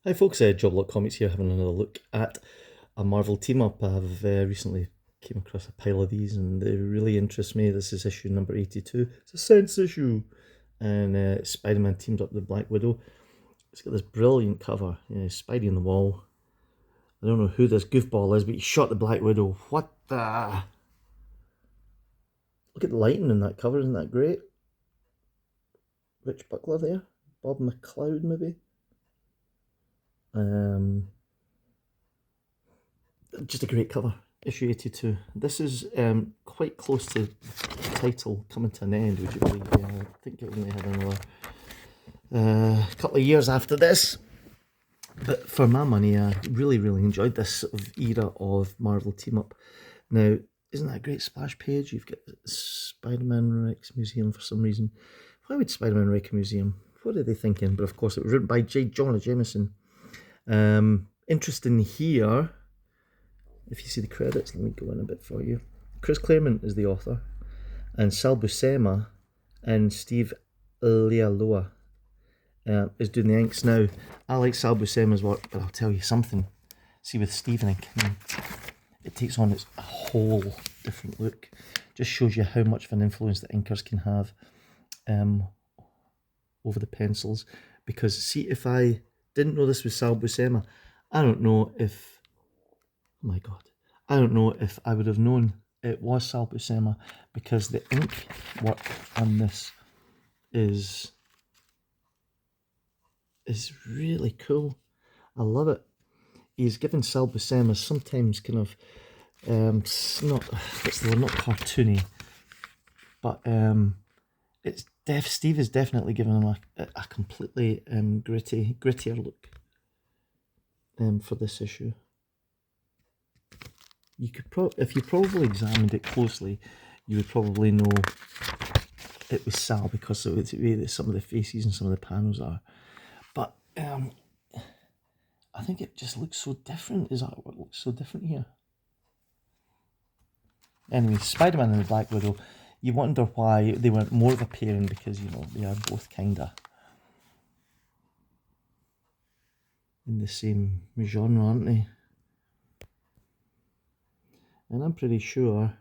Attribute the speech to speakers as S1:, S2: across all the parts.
S1: Hi folks, Job Comics here, having another look at a Marvel team-up. I've recently came across a pile of these and they really interest me. This is issue number 82. It's a Sense issue. And Spider-Man teams up with Black Widow. It's got this brilliant cover, Spidey on the wall. I don't know who this goofball is, but he shot the Black Widow. What the... Look at the lighting in that cover, isn't that great? Rich Buckler there. Bob McLeod maybe. Just a great cover, issue 82. This is quite close to the title coming to an end, would you believe? I think it only had another couple of years after this. But for my money, I really enjoyed this sort of era of Marvel team-up. Now, isn't that a great splash page? You've got Spider-Man Rex Museum for some reason. Why would Spider-Man Rex Museum? What are they thinking? But of course, it was written by J. Jonah Jameson. Interesting here, if you see the credits, let me go in a bit for you. Chris Claremont is the author, and Sal Buscema and Steve Leialoha is doing the inks. Now, I like Sal Buscema's work, but I'll tell you something. See, with Steve ink, it takes on its a whole different look. Just shows you how much of an influence the inkers can have over the pencils. Because see, if I didn't know this was Sal Buscema, I don't know if, oh my god, I don't know if I would have known it was Sal Buscema, because the ink work on this is really cool. I love it. He's given Sal Buscema sometimes kind of not cartoony, but Steve is definitely given him a completely grittier look for this issue. You could if you probably examined it closely, you would probably know it was Sal because of the way that some of the faces and some of the panels are. But I think it just looks so different. His artwork looks so different here. Anyway, Spider-Man and the Black Widow, you wonder why they weren't more of a pairing, because, they are both kinda in the same genre, aren't they? And I'm pretty sure,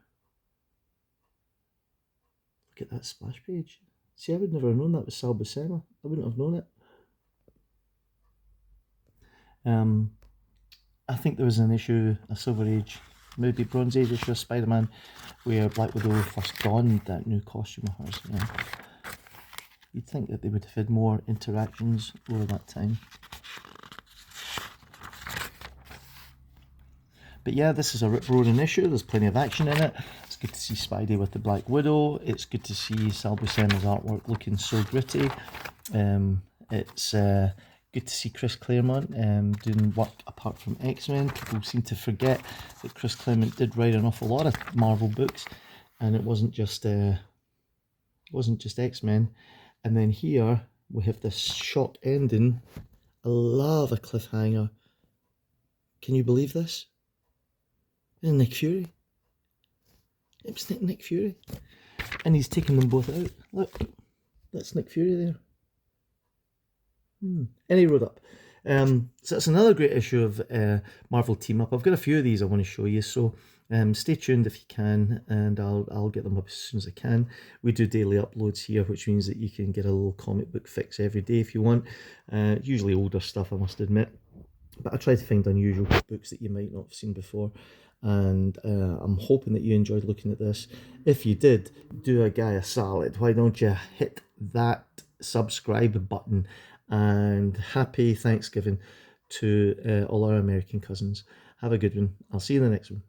S1: look at that splash page. See, I would never have known that was Sal Buscema. I wouldn't have known it. I think there was an issue, a Silver Age, maybe Bronze Age issue of Spider-Man, where Black Widow first donned that new costume of hers. You'd think that they would have had more interactions over that time. But yeah, this is a rip-roaring issue. There's plenty of action in it. It's good to see Spidey with the Black Widow. It's good to see Sal Buscema's artwork looking so gritty. It's good to see Chris Claremont doing work apart from X-Men. People seem to forget that Chris Claremont did write an awful lot of Marvel books, and it wasn't just X-Men. And then here we have this shock ending. I love a cliffhanger. Can you believe this? And Nick Fury. It was Nick Fury. And he's taking them both out. Look, that's Nick Fury there. And he wrote up. So it's another great issue of Marvel Team Up. I've got a few of these I want to show you, so stay tuned if you can, and I'll get them up as soon as I can. We do daily uploads here, which means that you can get a little comic book fix every day if you want. Usually older stuff, I must admit, but I try to find unusual books that you might not have seen before. And I'm hoping that you enjoyed looking at this. If you did, do a guy a salad. Why don't you hit that subscribe button? And happy Thanksgiving to all our American cousins. Have a good one. I'll see you in the next one.